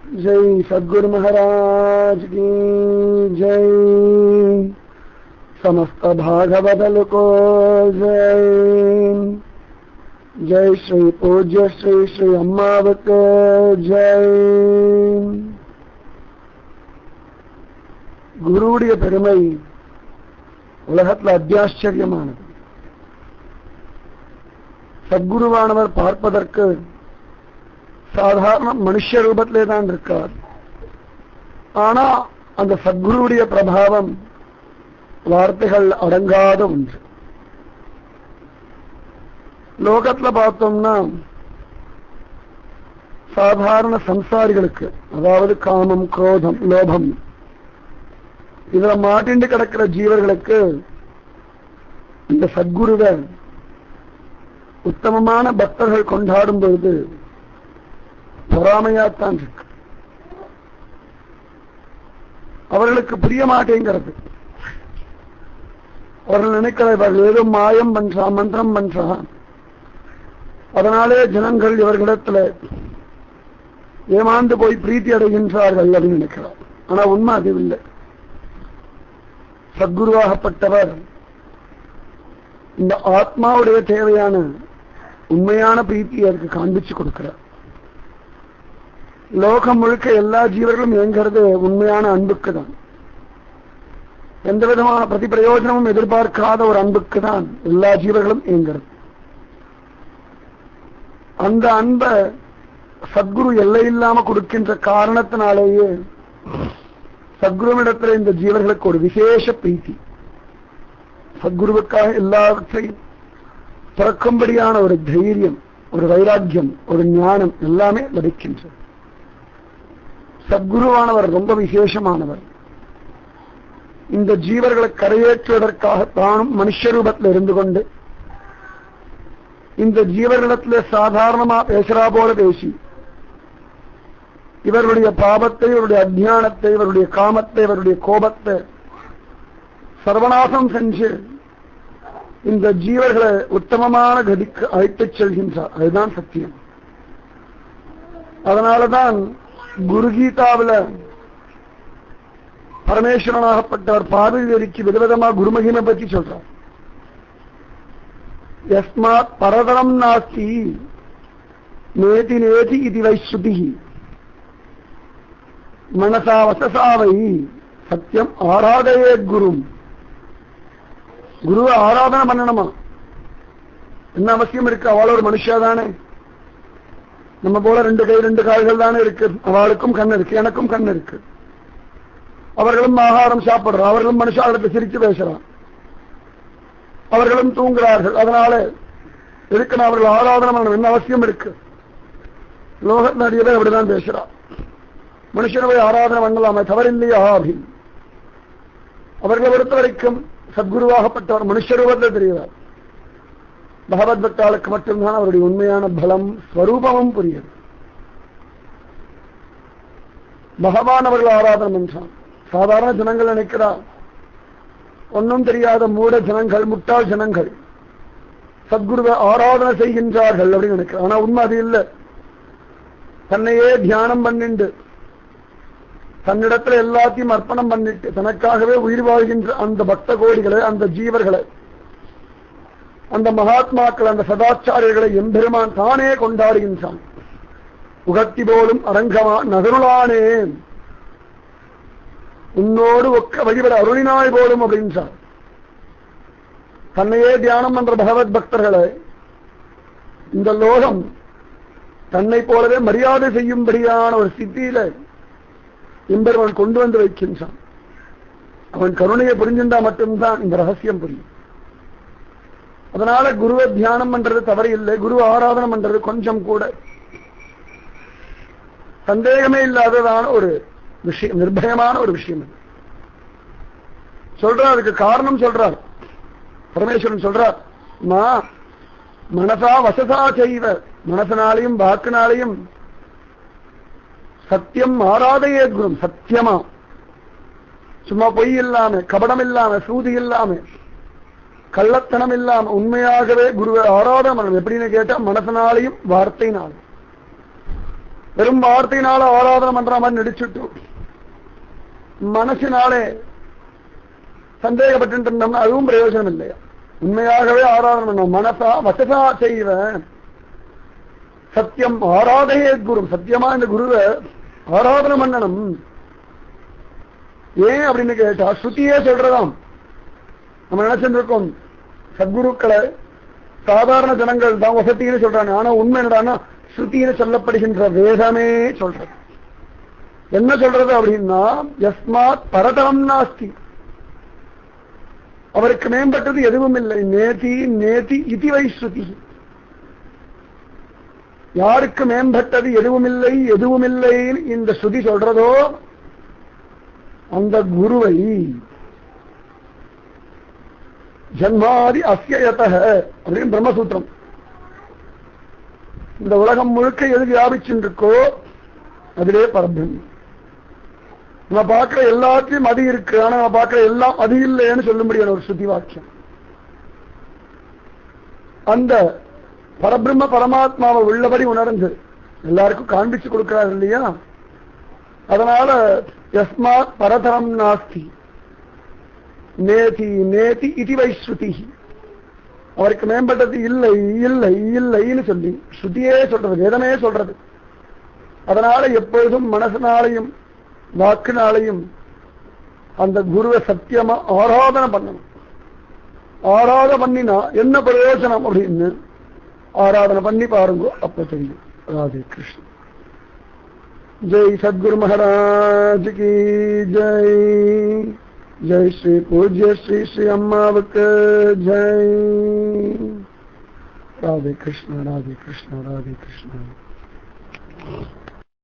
जय सद्गुरु महाराज की जय। समस्त भागवतल को जय। जय श्री पूज्य श्री श्री अम्मावत जय। குருவுடைய பெருமை உலகத்தில் அத்தியாச்சரியமானது. சத்குருவானவர் பார்ப்பதற்கு சாதாரண மனுஷ ரூபத்திலே தான் இருக்கார். ஆனா அந்த சத்குருவுடைய பிரபாவம் வார்த்தைகள் அடங்காத ஒன்று. லோகத்துல பார்த்தோம்னா சாதாரண சம்சாரிகளுக்கு, அதாவது காமம், குரோதம், லோபம் இதுல மாட்டிண்டு கிடக்கிற ஜீவர்களுக்கு இந்த சத்குருவை உத்தமமான பக்தர்கள் கொண்டாடும் பொழுது பொறாமையாத்தான் இருக்கு. அவர்களுக்கு புரிய மாட்டேங்கிறது. அவர்கள் நினைக்கிறார்கள் ஏதோ மாயம் பண்றான், மந்திரம் பண்றான், அதனாலே ஜனங்கள் இவர்களிடத்துல ஏமாந்து போய் பிரீத்தி அடைகின்றார்கள் அப்படின்னு நினைக்கிறார். ஆனா உண்மை அது இல்லை. சத்குருவாகப்பட்டவர் இந்த ஆத்மாவுடைய தேவையான உண்மையான பிரீத்தியை அதற்கு காண்பிச்சு கொடுக்கிறார். லோகம் முழுக்க எல்லா ஜீவர்களும் இயங்கிறது உண்மையான அன்புக்கு தான். எந்த விதமான பிரதி பிரயோஜனமும் எதிர்பார்க்காத ஒரு அன்புக்கு தான் எல்லா ஜீவர்களும் இயங்கிறது. அந்த அன்பை சத்குரு எல்லை இல்லாம கொடுக்கின்ற காரணத்தினாலேயே சத்குருவிடத்தில் இந்த ஜீவர்களுக்கு ஒரு விசேஷ பிரீத்தி. சத்குருவுக்காக எல்லாவற்றையும் பிறக்கும்படியான ஒரு தைரியம், ஒரு வைராக்கியம், ஒரு ஞானம் எல்லாமே லபிக்கின்றது. சத்குருவானவர் ரொம்ப விசேஷமானவர். இந்த ஜீவர்களை கரையேற்றுவதற்காக தானும் மனுஷ ரூபத்தில் இருந்து கொண்டு இந்த ஜீவர்களிடத்துல சாதாரணமா பேசுறா போல பேசி இவருடைய பாபத்தை, இவருடைய அஜ்ஞானத்தை, இவருடைய காமத்தை, இவருடைய கோபத்தை சர்வநாசம் செஞ்சு இந்த ஜீவர்களை உத்தமமான கதிக்கு அழைத்துச் செல்கின்றார். அதுதான் சத்தியம். அதனாலதான் குருகீதாவில பரமேஸ்வரனாகப்பட்டவர் பார்வதிக்கு விதவிதமா குருமகிமை பற்றி சொல்றார். யஸ்மாத் பரதரம் நாஸ்தி நேதி நேதி இது வைஸ்ருதி மனசா வசசாவை சத்தியம் ஆராதையே குரு. குருவை ஆராதனை பண்ணணுமா? என்ன அவசியம் இருக்கு? அவள ஒரு மனுஷாதானே, நம்ம போல ரெண்டு கை ரெண்டு கால்கள் தானே இருக்கு. அவளுக்கும் கண் இருக்கு, எனக்கும் கண் இருக்கு. அவர்களும் ஆகாரம் சாப்பிடுறான், அவர்களும் மனுஷாளத்தை சிரிச்சு பேசுறான், அவர்களும் தூங்குகிறார்கள். அதனால எதுக்கு நான் அவர்கள் ஆராதனை பண்ணணும்? என்ன அவசியம் இருக்கு? லோகத்தில் நிறைய பேர் அப்படிதான் பேசுறான். மனுஷனை போய் ஆராதனை பண்ணலாமே, தவறில்லையா அப்படின்னு. அவர்களை பொறுத்த வரைக்கும் சத்குருவாகப்பட்டவர் மனுஷ ரூபத்தில் தெரிகிறார். பகவத் பக்தாளுக்கு மட்டும்தான் அவருடைய உண்மையான பலம் ஸ்வரூபமும் புரியுது. பகவான் அவர்கள் ஆராதனை பண்றான். சாதாரண ஜனங்கள் நினைக்கிறார், ஒன்னும் தெரியாத மூட ஜனங்கள், முட்டாள் ஜனங்கள் சத்குருவை ஆராதனை செய்கின்றார்கள் அப்படின்னு நினைக்கிறார். ஆனா உண்மை அது இல்லை. தன்னையே தியானம் பண்ணிண்டு தன்னிடத்துல எல்லாத்தையும் அர்ப்பணம் பண்ணிட்டு தனக்காகவே உயிர் வாழ்கின்ற அந்த பக்த கோடிகளை, அந்த ஜீவர்களை, அந்த மகாத்மாக்கள், அந்த சதாச்சாரியர்களை எம்பெருமான் தானே கொண்டாடுகின்றான். உகத்தி போலும் அரங்கமா நகருளானே உன்னோடு ஒக்க வழிபட அருளினாய் போலும் அப்படின்றார். தன்னையே தியானம் பண்ற பகவத் பக்தர்களை இந்த லோகம் தன்னை போலவே மரியாதை செய்யும்படியான ஒரு சித்தியில எம்பெருமான் கொண்டு வந்து வைக்கின்றான். அவன் கருணையை புரிஞ்சின்றா மட்டும்தான் இந்த ரகசியம் புரியும். அதனால குருவை தியானம் பண்றது தவறு இல்லை. குரு ஆராதனை பண்றது கொஞ்சம் கூட சந்தேகமே இல்லாததான ஒரு விஷயம், நிர்பயமான ஒரு விஷயம். சொல்றார், அதுக்கு காரணம் சொல்றார். பரமேஸ்வரன் சொல்றார், மனசா வசதா செய்வ, மனசனாலையும் வாக்குனாலையும் சத்தியம் ஆராதையே குரு. சத்தியமா, சும்மா பொய் இல்லாம, கபடம் இல்லாம, சூதி இல்லாம, கள்ளத்தனம் இல்லாம உண்மையாகவே குருவை ஆராதனை பண்ணணும். எப்படின்னு கேட்டா மனசனாலையும் வார்த்தையினாலும். வெறும் வார்த்தையினால ஆராதனை பண்ற மாதிரி நடிச்சுட்டு மனசினாலே சந்தேகப்பட்டு இருந்தோம்னா அதுவும் பிரயோஜனம் இல்லையா? உண்மையாகவே ஆராதனை பண்ணணும். மனசா வசதா செய்வன் சத்தியம் ஆராதையே குரு. சத்தியமா இந்த குருவை ஆராதனை பண்ணணும். ஏன் அப்படின்னு கேட்டா ஸ்ருதியே சொல்றதாம். நம்ம நினைச்சுட்டு இருக்கோம் சத்குருக்களை சாதாரண ஜனங்கள் தான் வசத்தின்னு சொல்றாங்க. ஆனா உண்மை என்னடான்னா ஸ்ருதின்னு சொல்லப்படுகின்ற வேதமே சொல்றது. என்ன சொல்றது அப்படின்னா யஸ்மாத் பரதரம் நாஸ்தி, அவருக்கு மேம்பட்டது எதுவும் இல்லை. நேதி நேதி இதிவை ஸ்ருதி. யாருக்கு மேம்பட்டது எதுவுமில்லை எதுவுமில்லை இந்த ஸ்ருதி சொல்றதோ அந்த குருவை ஜன்மாதி அஸ்யயத அப்படின்னு பிரம்மசூத்திரம். இந்த உலகம் முழுக்க எது வியாபிச்சுருக்கோ அதிலே பரபிரம்மம். நம்ம பார்க்கிற எல்லாத்தையும் அது இருக்கு, ஆனா நம்ம பார்க்கிற எல்லாம் அது இல்லைன்னு சொல்ல முடியாது ஒரு ஸ்ருதி வாக்கியம். அந்த பரபிரம்ம பரமாத்மாவை உள்ளபடி உணர்ந்து எல்லாருக்கும் காண்பிச்சு கொடுக்கிறார் இல்லையா? அதனால யஸ்மாத் பரதரம் நாஸ்தி நேதி நேதி இதிவை ஸ்ருதி. அவருக்கு மேம்பட்டது இல்லை இல்லை இல்லைன்னு சொல்லி ஸ்ருதியே சொல்றது, வேதமே சொல்றது. அதனால எப்பொழுதும் மனசனாலையும் வாக்குனாலையும் அந்த குருவை சத்தியமா ஆராதனை பண்ணணும். ஆராதனை பண்ணினா என்ன பிரயோஜனம் அப்படின்னு ஆராதனை பண்ணி பாருங்க, அப்ப தெரியும். ராதே கிருஷ்ண. ஜெய் சத்குரு மகாராஜ் கி ஜெய். ஜெய் ஸ்ரீ பூஜ்ய ஸ்ரீ ஸ்ரீ அம்மாவுக்கு ஜெய். ராதே கிருஷ்ண ராதே கிருஷ்ண ராதே கிருஷ்ண.